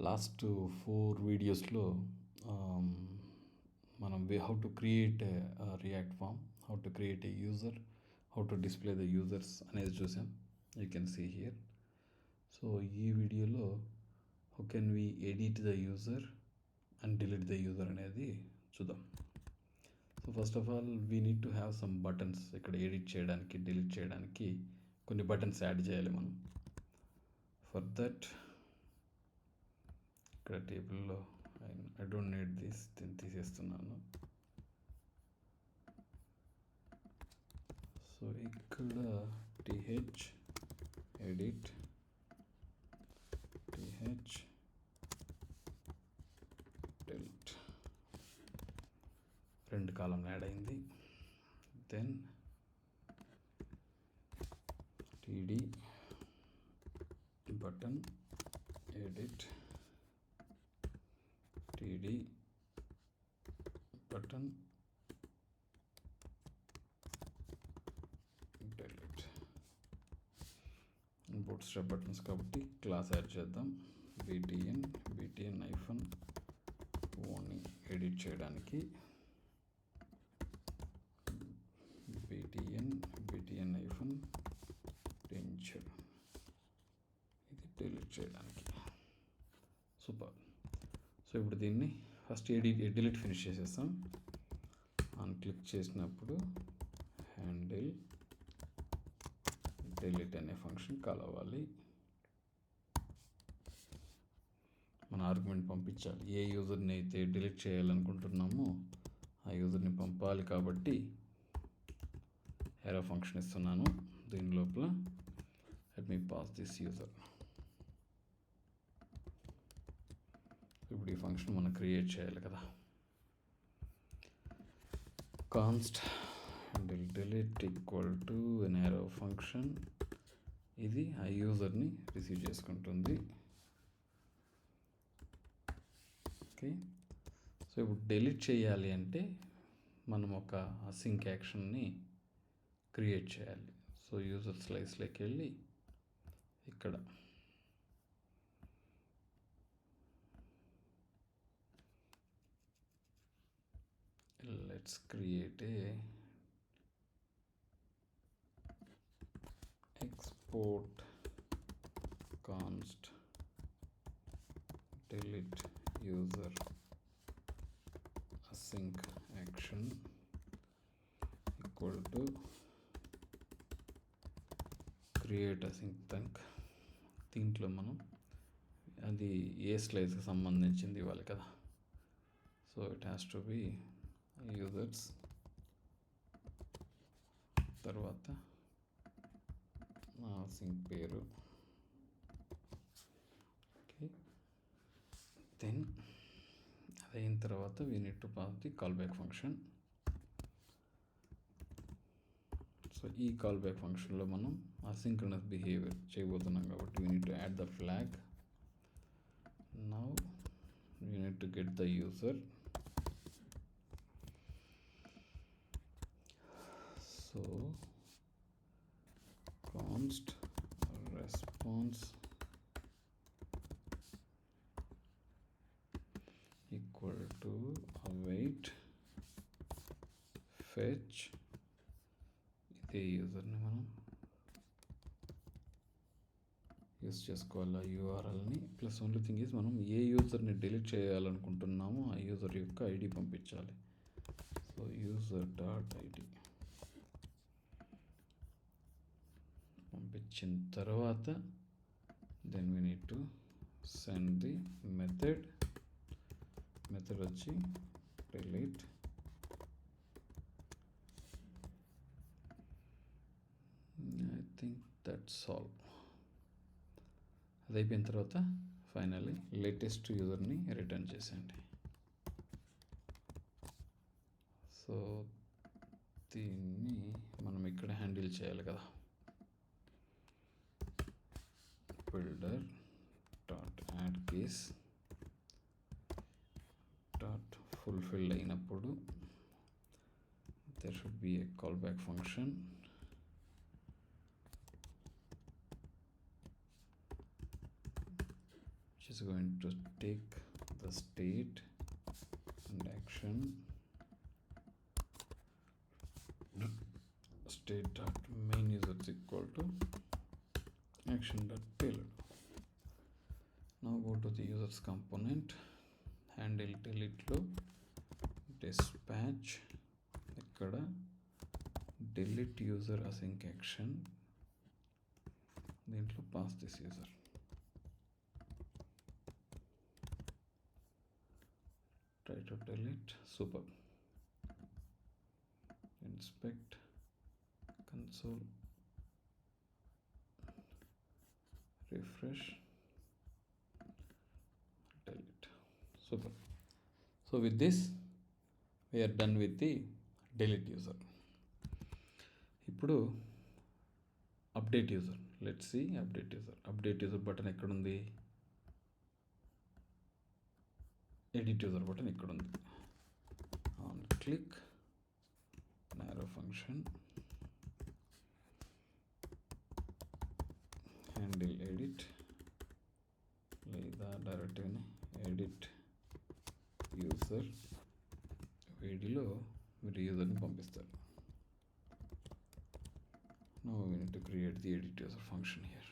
Last 4 వీడియోస్లో మనం how to create React form, how to create a user, how to display the users అనేది చూసాం. You can see here. So ఈ వీడియోలో how can we edit the user and delete the user అనేది చూద్దాం. So first of all we need to have some buttons. ఇక్కడ edit చేయడానికి, delete చేయడానికి కొన్ని బటన్స్ యాడ్ చేయాలి మనం. ఫర్ దట్ ఇక్కడ టేబుల్లో ఐ డోంట్ నీడ్ దిస్, దీన్ని తీసేస్తున్నాను. సో ఇక్కడ th edit th delete 2 column add అయింది. Then td button edit td button delete. Bootstrap buttons కాబట్టి క్లాస్ యాడ్ చేద్దాం. btn హైఫన్ ఓని ఎడిట్ చేయడానికి btn హైఫన్ టెన్చర్ ఇది డిలీట్ చేయడానికి. సూపర్. సో ఇప్పుడు దీన్ని ఫస్ట్ డిలీట్ ఫినిష్ చేసేస్తాం. ఆన్ క్లిక్ చేసినప్పుడు హ్యాండిల్ డిలీట్ అనే ఫంక్షన్ కాల్ అవ్వాలి. మన ఆర్గ్యుమెంట్ పంపించాలి. ఏ యూజర్ని అయితే డిలీట్ చేయాలనుకుంటున్నామో ఆ యూజర్ని పంపాలి కాబట్టి ఎరో ఫంక్షన్ ఇస్తున్నాను. దీని లోపల let me pass this user. ఇప్పుడు ఈ ఫంక్షన్ మనం క్రియేట్ చేయాలి కదా. Const delete equal to an arrow function. ఇది ఆ యూజర్ని రిసీవ్ చేసుకుంటుంది. ఓకే. సో ఇప్పుడు డిలీట్ చేయాలి అంటే మనం ఒక async యాక్షన్ని క్రియేట్ చేయాలి. సో యూజర్ స్లైస్లోకి వెళ్ళి ఇక్కడ let's create a export const delete user async action equal to createAsyncThunk. దీంట్లో మనం అది ఏ స్లైస్కి సంబంధించింది ఇవ్వాలి కదా. So it has to be users, తర్వాత నా సింక్ పేరు. ఓకే. దెన్ అదైన తర్వాత we need to pass the call back function. So ఈ కాల్ బ్యాక్ ఫంక్షన్లో మనం అసింక్రోనస్ బిహేవియర్ చేయబోతున్నాం కాబట్టి we need to add the flag. Now we need to get the user. So const response equal to await fetch. ఇదే యూజర్ని మనం use చేసుకోవాలి యూఆర్ఎల్ని. Plus only thing is మనం ఏ యూజర్ని delete చేయాలనుకుంటున్నామో ఆ యూజర్ యొక్క ఐడి పంపించాలి. సో యూజర్ డాట్ ఐడి పంపించిన తర్వాత then we need to send the method వచ్చి delete. I think that's all. అది అయిపోయిన తర్వాత ఫైనల్లీ లేటెస్ట్ యూజర్ని రిటర్న్ చేసేయండి. సో దీన్ని మనం ఇక్కడ హ్యాండిల్ చేయాలి కదా. builder dot add case dot fulfil అయినప్పుడు there should be a callback function. which is going to take the state and action state dot main user is equal to action dot payload. Now go to the users component, handle delete lo dispatch ikkada delete user async action దీంట్లో pass this user. Try to delete. Super. Inspect console, refresh, delete. Super. So with this we are done with the delete user. ఇప్పుడు update user. Let's see update user. Update user button ఎక్కడ ఉంది? Edit user button ఇక్కడ ఉంది. On click, narrow function, handle edit లేదా డైరెక్ట్గానే edit user వీడిలో మీరు యూజర్ని పంపిస్తారు. Now we need to create the edit user function here.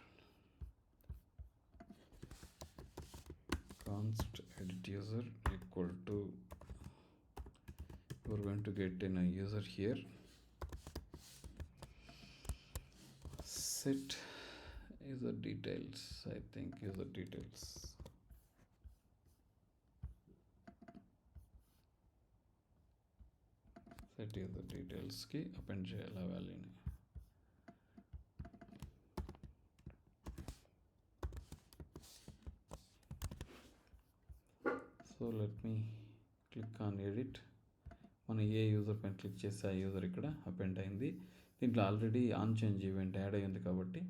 Const edit user equal to, we're going to get in a user here, set user details, I think user details, set user details ki append cheyala value ni. So let me click on edit. మనం ఏ user పైన click చేస్తే ఆ user ఇక్కడ append అయింది. దీంట్లో already on change event add అయ్యింది కాబట్టి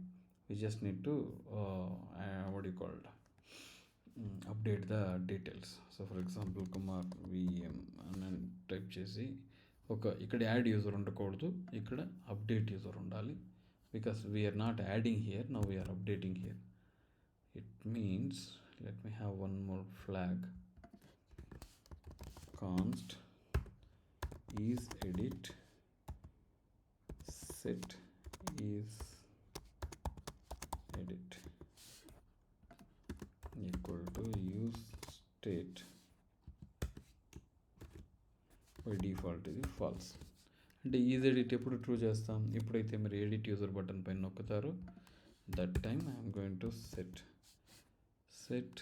we just need to what you called update the details. So for example Kumar VM అని టైప్ చేసి ఇక్కడ యాడ్ యూజర్ ఉండకూడదు, ఇక్కడ అప్డేట్ యూజర్ ఉండాలి. Because we're not adding here, now we're updating here. It means let me have one more flag. Const is edit set is edit equal to use state. By default ఇది false. అంటే is edit ఎప్పుడు true చేస్తాం? ఎప్పుడైతే మీరు edit user button పైన నొక్కుతారో that time I'm going to set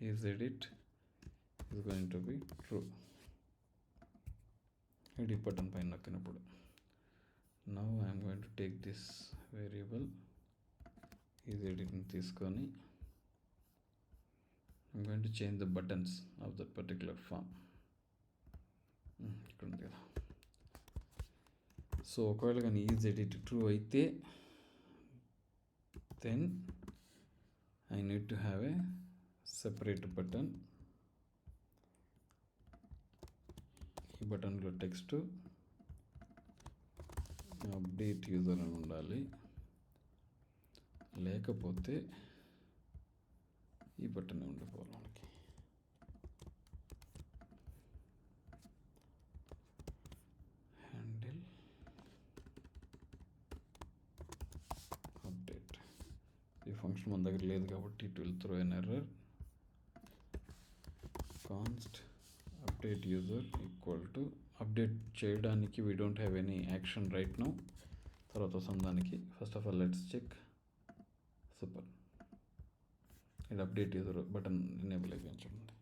is edit is going to be true. Edit button పైన నొక్కినప్పుడు. Now I am going to take this variable is edit ని తీసుకొని I'm going to change the buttons of that particular form. ఇక్కడ ఉంది కదా. So ఒకవేళ కానీ is edit true అయితే then I need to have a separate button. ఈ బటన్లో text update user అని ఉండాలి, లేకపోతే ఈ బటన్ ఉండిపోవాలి మనకి. Handle update. ఈ ఫంక్షన్ మన దగ్గర లేదు కాబట్టి it will throw an error. Const update user equal to update చేయడానికి we don't have any action right now, తర్వాత వస్తాం దానికి. First of all let's check. Super, ఇది అప్డేట్ యూజర్ బటన్ ఎనేబుల్ అయిపోయింది.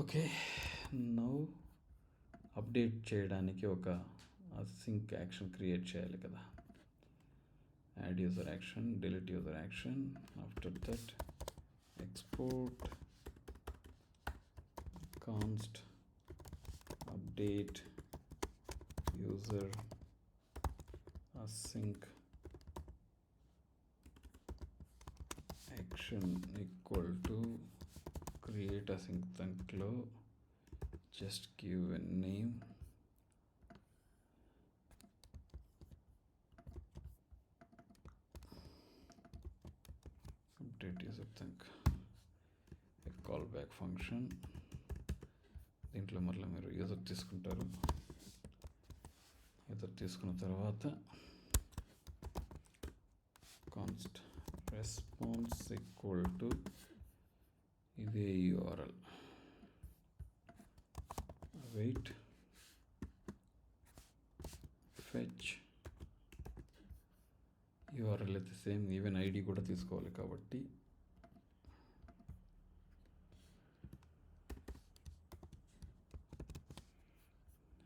ఓకే, నౌ అప్డేట్ చేయడానికి ఒక sync action create చేయాలి కదా. Add user action, delete user action, after that export const update user async action equal to createAsyncThunk lo just give a name, update useDispatch a callback function. దీంట్లో మరలా మీరు user తీసుకుంటారు. User తీసుకున్న తర్వాత const response equal to ఇదే URL wait fetch URL అయితే same, even ID కూడా తీసుకోవాలి కాబట్టి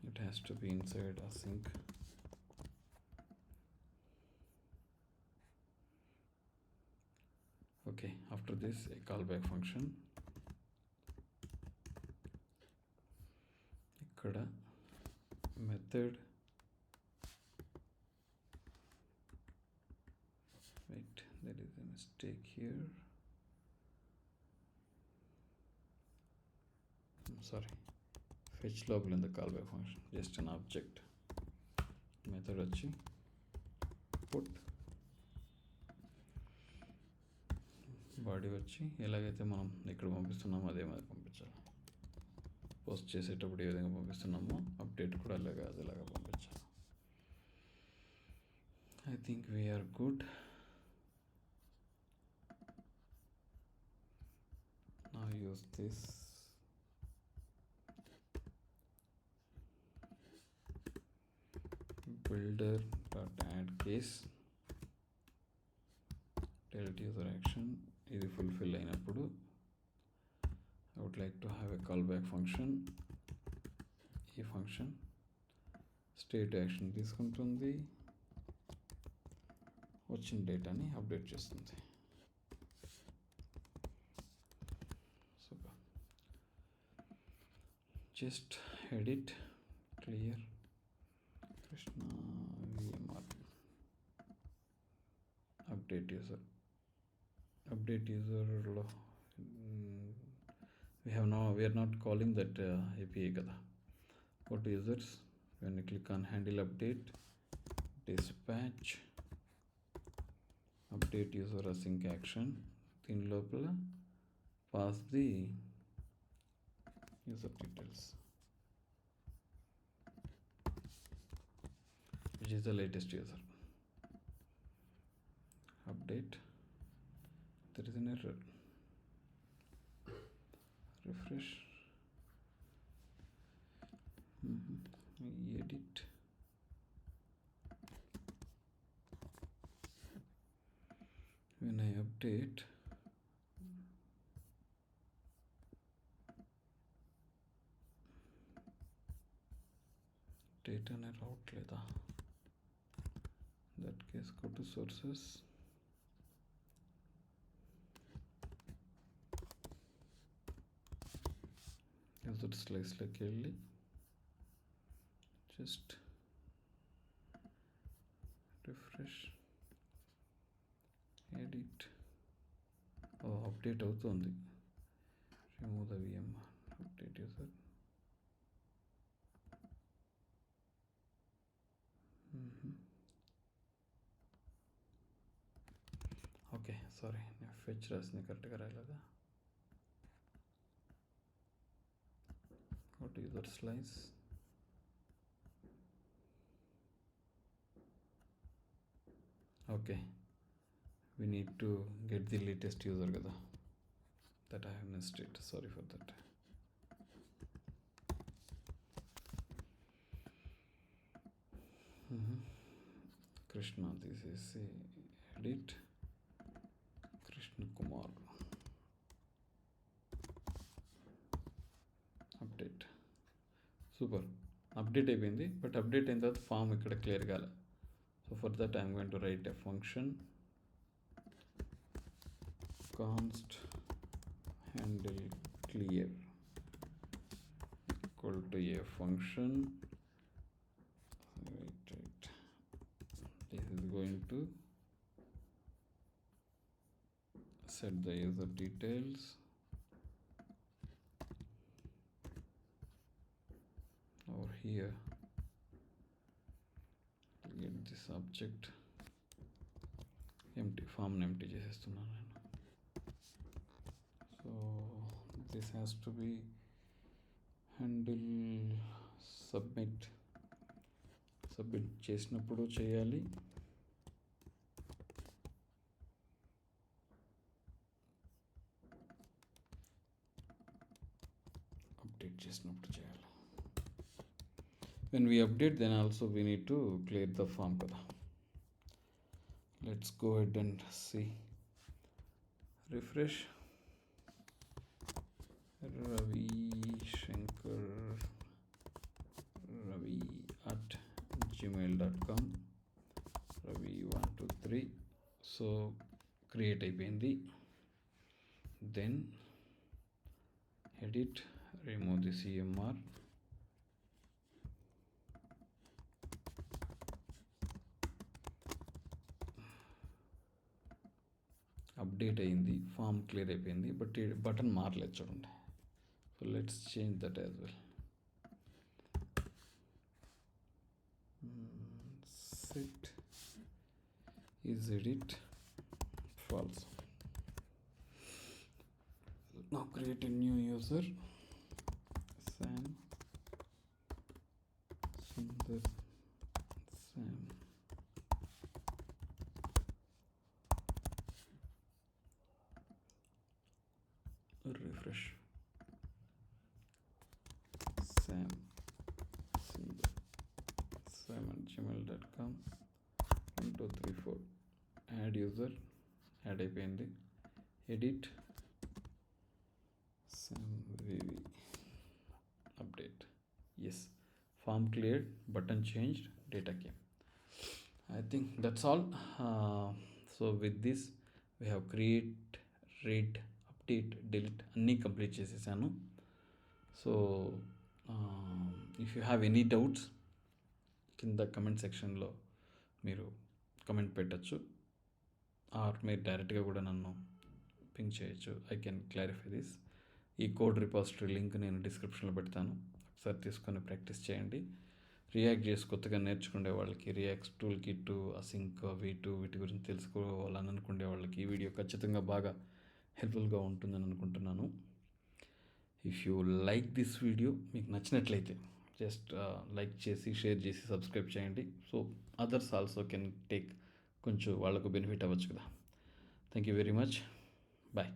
it has to be inside async. Okay, after this a callback function. ఇక్కడ method wait, there is a mistake here. I'm sorry, fetch లోపల in the callback function just an object. Method వచ్చి put body వచ్చి ఎలాగైతే మనం ఇక్కడ పంపిస్తున్నామో అదే మాది పంపించాలి. పోస్ట్ చేసేటప్పుడు ఏ విధంగా పంపిస్తున్నామో అప్డేట్ కూడా అదేలాగా పంపించాలి. I think we're good. Now use this builder.add case delete user action. ఇది ఫుల్ఫిల్ అయినప్పుడు I would like to have a callback function. ఈ ఫంక్షన్ స్టేట్ యాక్షన్ తీసుకుంటుంది, వచ్చిన డేటాని అప్డేట్ చేస్తుంది. Super. Just edit clear Krishna VMR update user. అప్డేట్ యూజర్లో we are not calling that API kada. Go to users, when you click on handle update dispatch update user async action, దీని లోపల pass the user details which is the latest user. Update, there is an error. Refresh, edit, when I update data ne route leda, that case go to sources, useSlice లోకి వెళ్ళి just refresh edit. Update అవుతుంది. Remove the VMR update user. Okay, sorry, నేను fetch రాసింది కరెక్ట్గా రాయలేదా. Go to useSlice, okay, we need to get the latest user kada, that I have missed it, sorry for that. Krishna, this is a edit Krishna Kumar update. Super, update అయిపోయింది. But update అయిన తర్వాత form ఇక్కడ clear కాలే. So for that I'm going to right a function const handle clear equal to a function. Wait. This is going to set the user details. Over here, get this object empty, form empty చేసేస్తున్నాను నేను. this has to be handle submit చేసినప్పుడు చేయాలి. Update చేసినప్పుడు చేయాలి. When we update, then also we need to clear the form kada. Let's go ahead and see. Refresh. Ravi at gmail.com. Ravi123. So create అయిపోయింది. Then edit, remove the CMR. Update అయింది, form clear అయిపోయింది, but ఈ button మారలేదు చూడండి. So let's change that as well. Set is edit false. Now create a new user, Sam Sundar Sam. Refresh. Sam at gmail.com. 1 2 3 4. Add user. Add అయిపోయింది. Edit. Sam VV. Update. Yes. Form cleared. Button changed. Data came. I think that's all. So with this we have create, read, update, delete అన్నీ complete చేసేసాను. So if you have any doubts కింద comment సెక్షన్లో మీరు comment పెట్టచ్చు, are మీరు డైరెక్ట్గా కూడా నన్ను పింక్ చేయొచ్చు. I can clarify this. ఈ కోడ్ రిపాజిటరీ లింక్ నేను డిస్క్రిప్షన్లో పెడతాను, ఒకసారి తీసుకొని ప్రాక్టీస్ చేయండి. రియాక్ట్ చేసి కొత్తగా నేర్చుకునే వాళ్ళకి, రియాక్ట్ టూల్ కిట్, అసింక్, వీటి గురించి తెలుసుకోవాలని అనుకునే వాళ్ళకి ఈ వీడియో ఖచ్చితంగా బాగా హెల్ప్ఫుల్గా ఉంటుందని అనుకుంటున్నాను. If you like this video, మీకు నచ్చినట్లయితే జస్ట్ లైక్ చేసి, షేర్ చేసి, సబ్స్క్రైబ్ చేయండి. So others also can take, కొంచెం వాళ్ళకు బెనిఫిట్ అవ్వచ్చు కదా. Thank you very much. Bye.